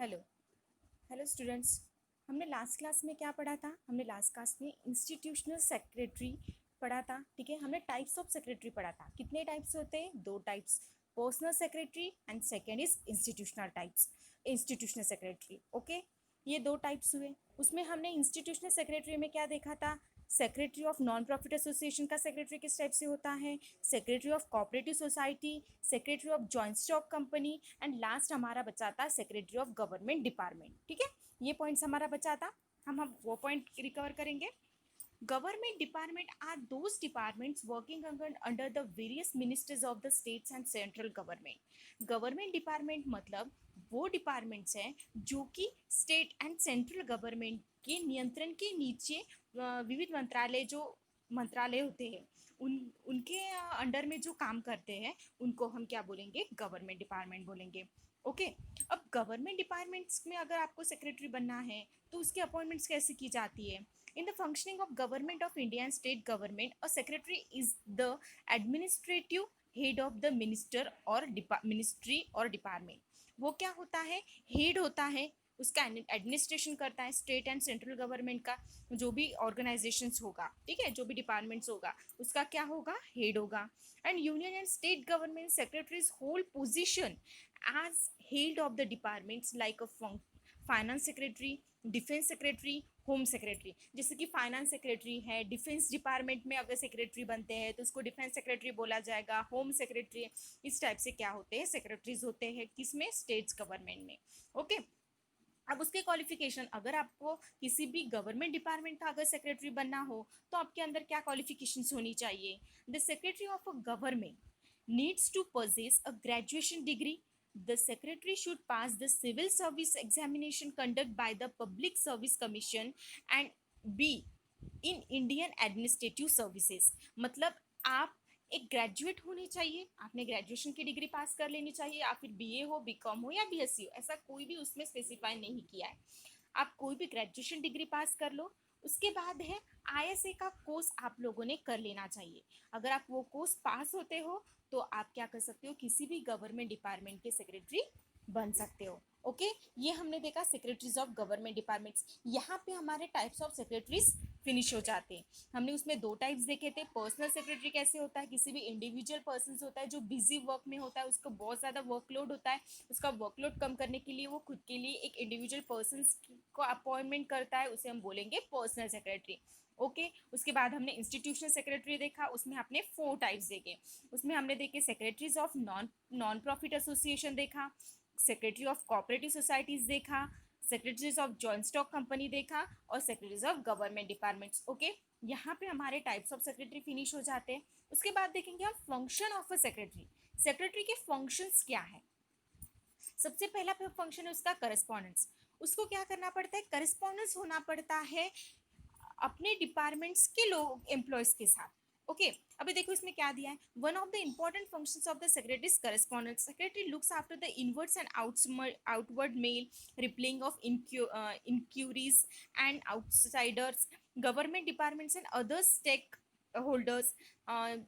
Hello hello students. हमने last class में क्या पढ़ा था? हमने लास्ट क्लास में इंस्टीट्यूशनल सेक्रेटरी पढ़ा था। ठीक है, हमने टाइप्स ऑफ सेक्रेटरी पढ़ा था। कितने टाइप्स होते हैं? दो types, personal secretary and second is institutional secretary. Okay, ये दो टाइप्स हुए। उसमें हमने इंस्टीट्यूशनल सेक्रेटरी में क्या देखा था? Secretary of non profit association का सेक्रेटरी किस टाइप से होता है, secretary of cooperative society, secretary of joint stock company, and last हमारा बचा था सेक्रेटरी ऑफ गवर्नमेंट डिपार्टमेंट। ठीक है, ये पॉइंट्स हमारा बचा था। हम वो पॉइंट रिकवर करेंगे। Government department are those departments working under the various ministers of the states and central government. Government department मतलब वो डिपार्टमेंट्स हैं जो कि स्टेट एंड सेंट्रल गवर्नमेंट के नियंत्रण के नीचे विविध मंत्रालय होते हैं, उनके अंडर में जो काम करते हैं उनको हम क्या बोलेंगे? गवर्नमेंट डिपार्टमेंट बोलेंगे। ओके, अब गवर्नमेंट डिपार्टमेंट्स में अगर आपको सेक्रेटरी बनना है तो उसकी अपॉइंटमेंट्स कैसे की जाती है? In the functioning of government of India and state government, a secretary is the administrative head of the minister or ministry or department. वो क्या होता है? हेड होता है, उसका एडमिनिस्ट्रेशन करता है स्टेट एंड सेंट्रल गवर्नमेंट का। जो भी ऑर्गेनाइजेशंस होगा, ठीक है, जो भी डिपार्टमेंट्स होगा, उसका क्या होगा? हेड होगा। And union and state government secretaries hold position as head of the departments like a finance secretary, defence secretary, home secretary. जैसे कि फाइनेंस सेक्रेटरी है, डिफेंस डिपार्टमेंट में अगर सेक्रेटरी बनते हैं तो उसको डिफेंस सेक्रेटरी बोला जाएगा, होम सेक्रेटरी। इस टाइप से क्या होते हैं? सेक्रेटरीज होते हैं किसमें? स्टेट्स गवर्नमेंट में। ओके, अब उसके क्वालिफिकेशन, अगर आपको किसी भी गवर्नमेंट डिपार्टमेंट का अगर सेक्रेटरी बनना हो तो आपके अंदर क्या क्वालिफिकेशंस होनी चाहिए? The secretary of a government needs to possess a graduation degree. The secretary should pass the civil service examination conducted by the Public Service Commission and be in Indian Administrative Services. मतलब आप एक graduate होने चाहिए, आपने graduation की degree पास कर लेनी चाहिए, या फिर बीए हो, बीकॉम हो या बीएससी हो, ऐसा कोई भी उसमें स्पेसिफाई नहीं किया है। आप कोई भी ग्रेजुएशन डिग्री पास कर लो। उसके बाद है आईएसए का कोर्स आप लोगों ने कर लेना चाहिए। अगर आप वो कोर्स पास होते हो तो आप क्या कर सकते हो? किसी भी गवर्नमेंट डिपार्टमेंट के सेक्रेटरी बन सकते हो। ओके, ये हमने देखा सेक्रेटरीज ऑफ गवर्नमेंट डिपार्टमेंट्स। यहाँ पे हमारे टाइप्स ऑफ सेक्रेटरीज फिनिश हो जाते हैं। हमने उसमें दो टाइप्स देखे थे। पर्सनल सेक्रेटरी कैसे होता है? किसी भी इंडिविजुअल पर्सन होता है जो बिजी वर्क में होता है, उसको बहुत ज़्यादा वर्कलोड होता है, उसका वर्कलोड कम करने के लिए वो खुद के लिए एक इंडिविजुअल पर्सन को अपॉइंटमेंट करता है, उसे हम बोलेंगे पर्सनल सेक्रेटरी। ओके, उसके बाद हमने इंस्टीट्यूशनल सेक्रेटरी देखा, उसमें आपने 4 टाइप्स देखे। उसमें हमने देखे secretaries of non profit association देखा, सेक्रेटरी ऑफ कोऑपरेटिव सोसाइटीज देखा, secretaries of joint stock company देखा, और secretaries of government departments. Okay, यहाँ पे हमारे टाइप्स ऑफ सेक्रेटरी फिनिश हो जाते हैं। उसके बाद देखेंगे हम function of a secretary. Secretary के फंक्शंस क्या है? सबसे पहला फंक्शन है उसका करस्पॉन्डेंस। उसको क्या करना पड़ता है? करस्पॉन्डेंस होना पड़ता है अपने डिपार्टमेंट्स के लोग एम्प्लॉयज के साथ। ओके, अभी देखो इसमें क्या दिया है। One of the important functions of the secretary is correspondence. Secretary looks after the inwards and outward mail, replying of inquiries and outsiders, government departments and other stakeholders.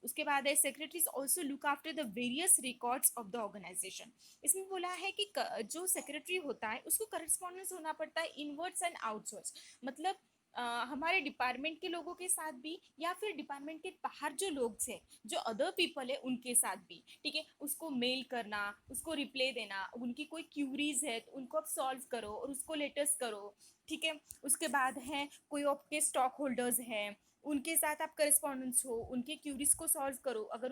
उसके बाद है secretaries also look after the various records of the organisation. इसमें बोला है कि जो secretary होता है उसको करस्पॉन्डेंस होना पड़ता है इनवर्ड्स एंड आउटवर्ड्स। मतलब हमारे डिपार्टमेंट के लोगों के साथ भी, या फिर डिपार्टमेंट के बाहर जो लोग हैं, जो अदर पीपल है, उनके साथ भी। ठीक है, उसको मेल करना, उसको रिप्लाई देना, उनकी कोई क्यूरीज है तो उनको आप सॉल्व करो और उसको लेटेस्ट करो। ठीक है, उसके बाद है कोई आपके स्टॉक होल्डर्स हैं, उनके साथ आप करस्पॉन्डेंस हो, उनके क्यूरीज को सॉल्व करो। अगर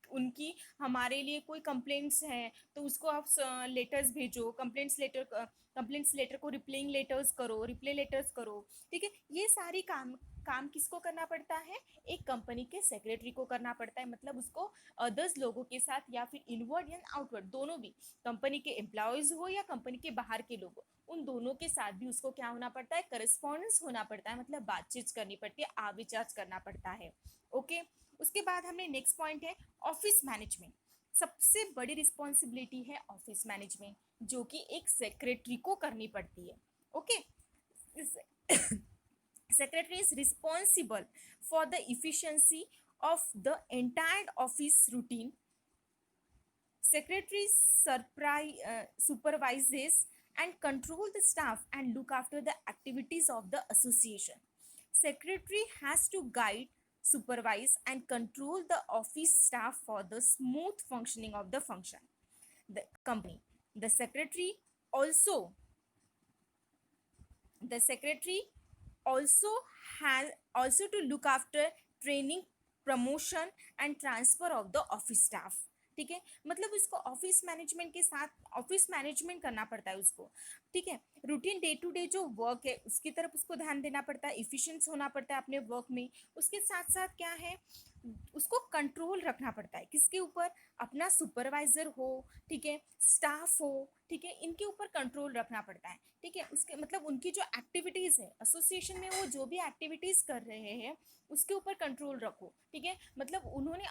उनकी हमारे लिए कोई कंप्लेंट्स हैं तो उसको आप लेटर्स भेजो, कंप्लेंट्स लेटर को रिप्लाइंग लेटर्स करो, रिप्लाई लेटर्स करो। ठीक है, ये सारी काम काम किसको करना पड़ता है? एक कंपनी के सेक्रेटरी को करना पड़ता है। मतलब उसको अदर्स लोगों के साथ, या फिर इनवर्ड या आउटवर्ड दोनों भी, कंपनी के एम्प्लॉयज हो या कंपनी के बाहर के लोग हो, उन दोनों के साथ भी उसको क्या होना पड़ता है? करस्पॉन्डेंस होना पड़ता है, मतलब बातचीत करनी पड़ती है, आप विचार करना पड़ता है। ओके, उसके बाद हमने नेक्स्ट पॉइंट है ऑफिस मैनेजमेंट। सबसे बड़ी रिस्पॉन्सिबिलिटी है ऑफिस मैनेजमेंट, जो कि एक सेक्रेटरी को करनी पड़ती है। Okay, secretary is responsible for the efficiency of the entire office routine. Secretary supervises and control the staff and look after the activities of the association. Secretary has to guide, supervise, and control the office staff for the smooth functioning of the function. The company. The secretary also the secretary also has also to look after training, promotion and transfer of the office staff. ठीक है, मतलब उसको office management के साथ office management करना पड़ता है उसको. ठीक है, रूटीन डे टू डे जो वर्क है उसकी तरफ उसको ध्यान देना पड़ता है, इफिशिएंट होना पड़ता है अपने वर्क में. उसके साथ साथ क्या है, उसको कंट्रोल रखना पड़ता है किसके ऊपर, अपना सुपरवाइजर हो, ठीक है, स्टाफ हो, ठीक है, इनके ऊपर कंट्रोल रखना पड़ता है. ठीक है, उसके मतलब उनकी जो एक्टिविटीज़ है एसोसिएशन में, वो जो भी एक्टिविटीज़ कर रहे हैं उसके ऊपर कंट्रोल रखो. ठीक है, मतलब उन्होंने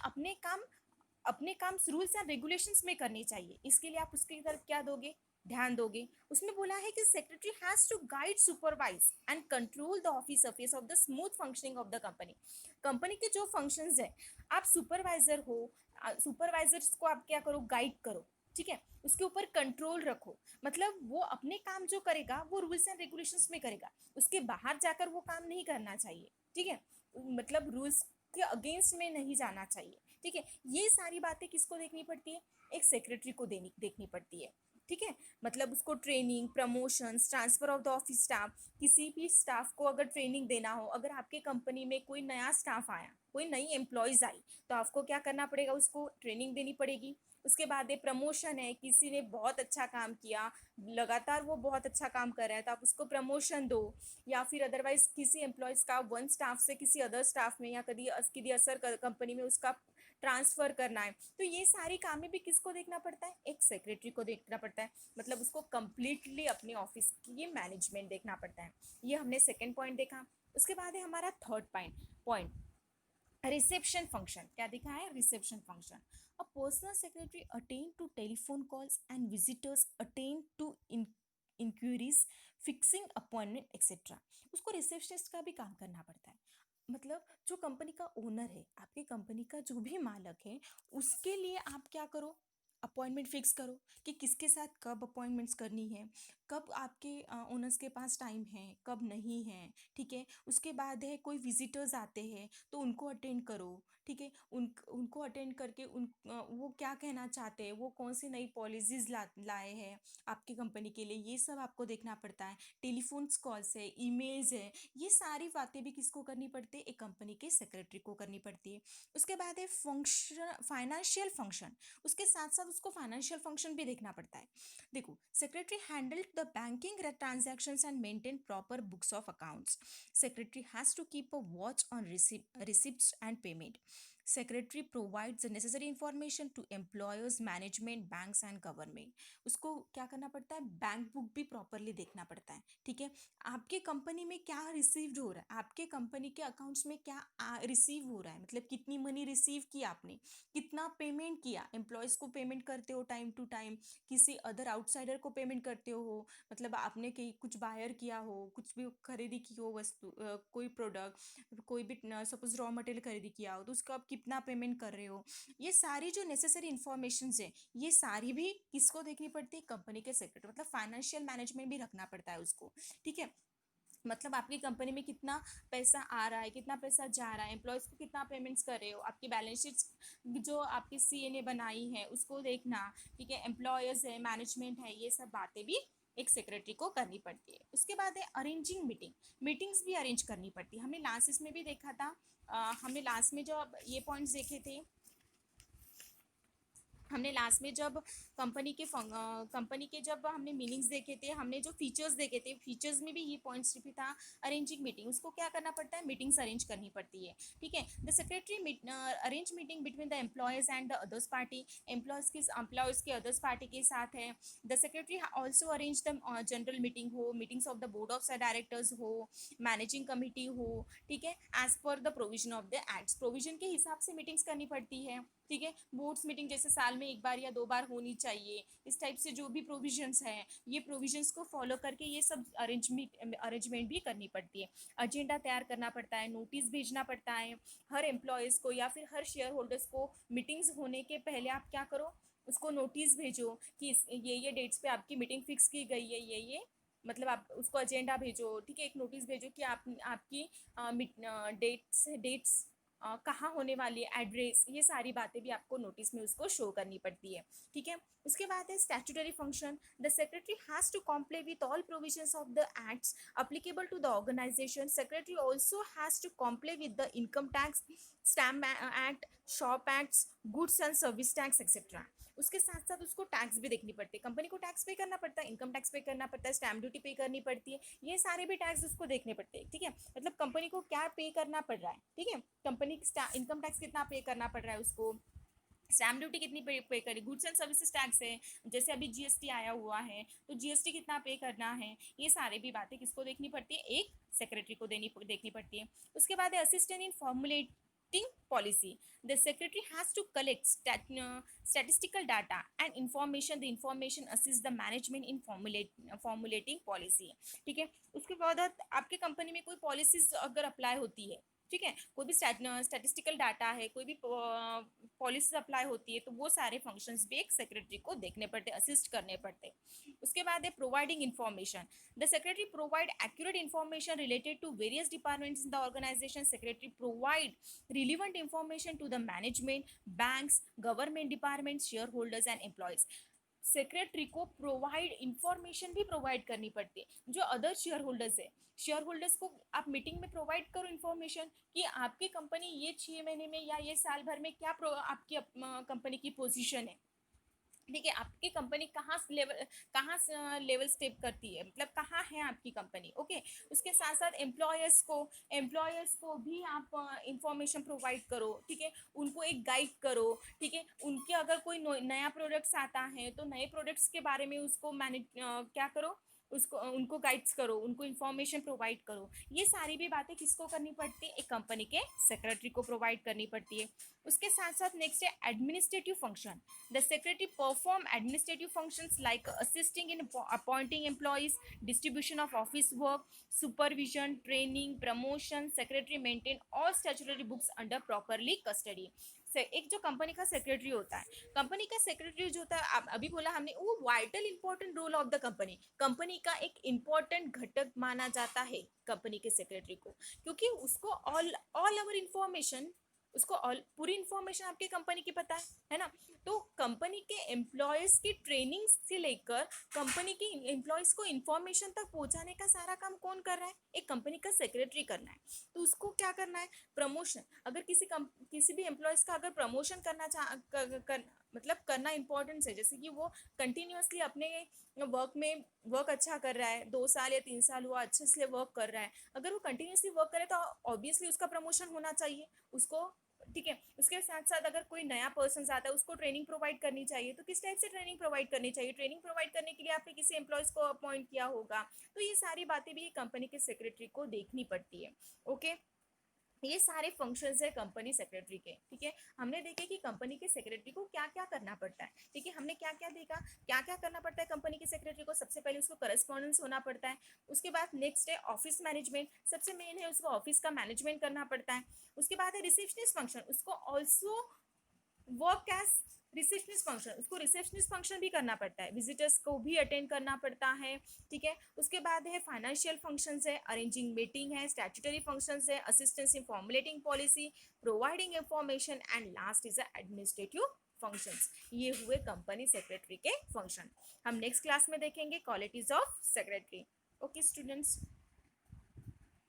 अपने काम रूल्स एंड रेगुलेशंस में करने चाहिए. इसके लिए आप उसकी तरफ क्या दोगे, ध्यान दोगे. उसमें बोला है कि secretary has to guide, supervise and control the office affairs of the smooth functioning of the company. Company के जो फंक्शंस है, आप सुपरवाइजर हो, सुपरवाइजर्स को आप क्या करो, गाइड करो. ठीक है, उसके ऊपर कंट्रोल रखो. मतलब वो अपने काम जो करेगा वो रूल्स एंड रेगुलेशंस में करेगा, उसके बाहर जाकर वो काम नहीं करना चाहिए. ठीक है, मतलब रूल्स के अगेंस्ट में नहीं जाना चाहिए. ठीक है, ये सारी बातें किसको देखनी पड़ती है, एक सेक्रेटरी को देखनी पड़ती है. ठीक है, मतलब उसको training, promotions, transfer of the office staff, किसी भी स्टाफ को अगर ट्रेनिंग देना हो, अगर आपके कंपनी में कोई नया स्टाफ आया, कोई नई एम्प्लॉयज़ आई, तो आपको क्या करना पड़ेगा, उसको ट्रेनिंग देनी पड़ेगी. उसके बाद ये प्रमोशन है, किसी ने बहुत अच्छा काम किया, लगातार वो बहुत अच्छा काम कर रहा है, तो आप उसको प्रमोशन दो. या फिर अदरवाइज किसी एम्प्लॉयज़ का वन स्टाफ से किसी अदर स्टाफ में या कभी असर कंपनी में उसका ट्रांसफ़र करना है, तो ये सारी कामें भी किसको देखना पड़ता है, एक सेक्रेटरी को देखना पड़ता है. मतलब उसको कम्प्लीटली अपने ऑफिस की मैनेजमेंट देखना पड़ता है. ये हमने सेकेंड पॉइंट देखा. उसके बाद है हमारा थर्ड पॉइंट रिसेप्शन फंक्शन. क्या दिखा है, reception function. A personal secretary attend to telephone calls and visitors attend to inquiries, fixing appointment etcetera. उसको रिसेप्शनिस्ट का भी काम करना पड़ता है. मतलब जो कंपनी का ओनर है, आपकी कंपनी का जो भी मालक है, उसके लिए आप क्या करो, अपॉइंटमेंट फिक्स करो कि किसके साथ कब अपॉइंटमेंट्स करनी है, कब आपके ओनर्स के पास टाइम है, कब नहीं है. ठीक है, उसके बाद है कोई विजिटर्स आते हैं तो उनको अटेंड करो. ठीक है, उनको अटेंड करके वो क्या कहना चाहते हैं, वो कौन सी नई पॉलिसीज लाए हैं आपकी कंपनी के लिए, ये सब आपको देखना पड़ता है. टेलीफोन्स कॉल्स है, ईमेल्स है, ये सारी बातें भी किसको करनी पड़ती है, एक कंपनी के सेक्रेटरी को करनी पड़ती है. उसके बाद है फंक्शन, फाइनेंशियल फंक्शन. उसके साथ साथ उसको फाइनेंशियल फंक्शन भी देखना पड़ता है. देखो, secretary handle the banking transactions and maintain proper books of accounts. Secretary has to keep a watch on receipts and payment. Secretary provides the necessary information to employers, management, banks and government. उसको क्या करना पड़ता है, bank book भी properly देखना पड़ता है. ठीक है, आपके कंपनी में क्या रिसीव्ड हो रहा है, आपके कंपनी के अकाउंट्स में क्या रिसीव हो रहा है, मतलब कितनी मनी रिसीव की आपने, कितना पेमेंट किया, एम्प्लॉयज़ को पेमेंट करते हो टाइम टू टाइम, किसी अदर आउटसाइडर को पेमेंट करते हो, मतलब आपने कहीं कुछ बायर किया हो, कुछ भी खरीदी की हो वस्तु, कोई प्रोडक्ट, कोई भी सपोज रॉ मटेरियल खरीदी किया हो, तो उसका आप कितना पेमेंट कर रहे हो. ये सारी जो नेसेसरी इन्फॉर्मेशन है, ये सारी भी किसको देखनी पड़ती है, कंपनी के सेक्रेटरी. मतलब फाइनेंशियल मैनेजमेंट भी रखना पड़ता है उसको. ठीक है, मतलब आपकी कंपनी में कितना पैसा आ रहा है, कितना पैसा जा रहा है, एम्प्लॉयज़ को कितना पेमेंट्स कर रहे हो, आपकी बैलेंस शीट्स जो आपकी सीए ने बनाई है उसको देखना. ठीक है, एम्प्लॉयर्स है, मैनेजमेंट है, ये सब बातें भी एक सेक्रेटरी को करनी पड़ती है. उसके बाद है अरेंजिंग मीटिंग्स भी अरेंज करनी पड़ती है. हमने लास्ट इसमें भी देखा था, हमने लास्ट में जो अब ये पॉइंट्स देखे थे, हमने लास्ट में जब कंपनी के जब हमने मीनिंग्स देखे थे, हमने जो फीचर्स देखे थे, फीचर्स में भी ये पॉइंट्स भी था. अरेंजिंग मीटिंग, उसको क्या करना पड़ता है, मीटिंग्स अरेंज करनी पड़ती है. ठीक है, the secretary arrange meeting between the employees and the others party. Employees के अदर्स पार्टी के साथ है. The secretary also arrange the general meeting हो, meetings of the board of directors हो, मैनेजिंग कमिटी हो. ठीक है, as per the provision of the acts, provision के हिसाब से मीटिंग्स करनी पड़ती है. ठीक है, बोर्ड्स मीटिंग जैसे साल में एक बार या दो बार होनी चाहिए, इस टाइप से जो भी प्रोविजंस हैं, ये प्रोविजंस को फॉलो करके ये सब अरेंजमेंट भी करनी पड़ती है. एजेंडा तैयार करना पड़ता है, नोटिस भेजना पड़ता है हर एम्प्लॉयज़ को या फिर हर शेयर होल्डर्स को. मीटिंग्स होने के पहले आप क्या करो, उसको नोटिस भेजो कि ये डेट्स पे आपकी मीटिंग फिक्स की गई है, ये मतलब आप उसको एजेंडा भेजो, ठीक है, एक नोटिस भेजो कि आप आपकी डेट्स डेट्स कहाँ होने वाली है, एड्रेस, ये सारी बातें भी आपको नोटिस में उसको शो करनी पड़ती है, ठीक है। उसके बाद है statutory function. The secretary has to comply with all provisions of the acts applicable to the organization. Secretary also has to comply with the income tax, stamp act, shop acts, goods and service tax, etc. उसके साथ साथ उसको tax भी देखनी पड़ती है, company को tax पे करना पड़ता है, इनकम टैक्स पे करना पड़ता है, स्टैम्प ड्यूटी पे करनी पड़ती है, ये सारे भी टैक्स उसको देखने पड़ते हैं, ठीक है। मतलब कंपनी को क्या पे करना पड़ रहा है, ठीक है, कंपनी इनकम टैक्स कितना पे करना पड़ रहा है उसको, स्टैम्प ड्यूटी कितनी पे करी, गुड्स एंड सर्विसेज टैक्स है, जैसे अभी जीएसटी आया हुआ है तो जीएसटी कितना पे करना है, ये सारे भी बातें किसको देखनी पड़ती है, एक सेक्रेटरी को देखनी पड़ती है। उसके बाद है assistant in formulating policy. The secretary has to collect statistical data and information. The information assists the management in formulating policy, ठीक है। उसके बाद आपके कंपनी में कोई पॉलिसीज अगर अप्लाई होती है, ठीक है, कोई भी स्टैटिस्टिकल डाटा है, कोई भी पॉलिसी अप्लाई होती है, तो वो सारे फंक्शंस भी एक सेक्रेटरी को देखने पड़ते, असिस्ट करने पड़ते। उसके बाद है providing information. The secretary provide accurate information related to various departments in the organisation. Secretary provide relevant information to the management, banks, government departments, share holders and employees. Secretary को provide information भी provide करनी पड़ती है, जो other share holders है, share holders को आप meeting में प्रोवाइड करो इन्फॉर्मेशन कि आपकी कंपनी ये 6 महीने में या ये साल भर में क्या आपकी कंपनी की पोजीशन है, ठीक है, आपकी कंपनी कहाँ लेवल स्टेप करती है, मतलब कहाँ है आपकी कंपनी, ओके। उसके साथ साथ एम्प्लॉयर्स को भी आप इंफॉर्मेशन प्रोवाइड करो, ठीक है, उनको एक गाइड करो, ठीक है, उनके अगर कोई नया प्रोडक्ट्स आता है तो नए प्रोडक्ट्स के बारे में उसको मैनेज क्या करो, उसको उनको गाइड्स करो, उनको इन्फॉर्मेशन प्रोवाइड करो। ये सारी भी बातें किसको करनी पड़ती है, एक कंपनी के सेक्रेटरी को प्रोवाइड करनी पड़ती है। उसके साथ साथ नेक्स्ट है administrative function. The secretary perform administrative functions like assisting in appointing employees, distribution of office work, supervision, training, promotion. Secretary maintain all statutory books under properly custody. से एक जो कंपनी का सेक्रेटरी होता है, कंपनी का secretary जो होता है, अभी बोला हमने, वो vital important role of the company, company का एक इंपॉर्टेंट घटक माना जाता है कंपनी के सेक्रेटरी को, क्योंकि उसको ऑल ऑल ओवर इंफॉर्मेशन, उसको पूरी इंफॉर्मेशन आपकी कंपनी की पता है ना। तो कंपनी के एम्प्लॉयज की ट्रेनिंग से लेकर कंपनी की एम्प्लॉयज को इंफॉर्मेशन तक पहुंचाने का सारा काम कौन कर रहा है, एक कंपनी का सेक्रेटरी करना है। तो उसको क्या करना है, प्रमोशन, अगर किसी भी एम्प्लॉयज का अगर प्रमोशन करना मतलब करना इंपॉर्टेंट है, जैसे कि वो कंटिन्यूअसली अपने वर्क अच्छा कर रहा है, 2 साल या 3 साल हुआ अच्छे से वर्क कर रहा है, अगर वो कंटिन्यूअसली वर्क करे तो ऑब्वियसली उसका प्रमोशन होना चाहिए उसको, ठीक है। उसके साथ साथ अगर कोई नया पर्सन आता है उसको ट्रेनिंग प्रोवाइड करनी चाहिए, तो किस टाइप से ट्रेनिंग प्रोवाइड करनी चाहिए, ट्रेनिंग प्रोवाइड करने के लिए आपने किसी एम्प्लॉयज को अपॉइंट किया होगा, तो ये सारी बातें भी कंपनी के सेक्रेटरी को देखनी पड़ती है, ओके। ये सारे फंक्शंस है कंपनी सेक्रेटरी के, ठीक है। हमने देखे कि कंपनी के सेक्रेटरी को क्या क्या करना पड़ता है, ठीक है, हमने क्या क्या देखा, क्या क्या करना पड़ता है कंपनी के सेक्रेटरी को। सबसे पहले उसको करस्पॉन्डेंस होना पड़ता है। उसके बाद नेक्स्ट है ऑफिस मैनेजमेंट, सबसे मेन है उसको ऑफिस का मैनेजमेंट करना पड़ता है। उसके बाद है रिसेप्शनिस्ट फंक्शन, उसको also work as receptionist function, उसको रिसेप्शनिस्ट फंक्शन भी करना पड़ता है, विजिटर्स को भी अटेंड करना पड़ता है, ठीक है। उसके बाद है फाइनेंशियल फंक्शंस है, अरेंजिंग मीटिंग है, स्टैट्यूटरी फंक्शंस है, assistance in formulating policy, providing information, and last is administrative functions. ये हुए कंपनी सेक्रेटरी के फंक्शन। हम नेक्स्ट क्लास में देखेंगे qualities of secretary. Okay students.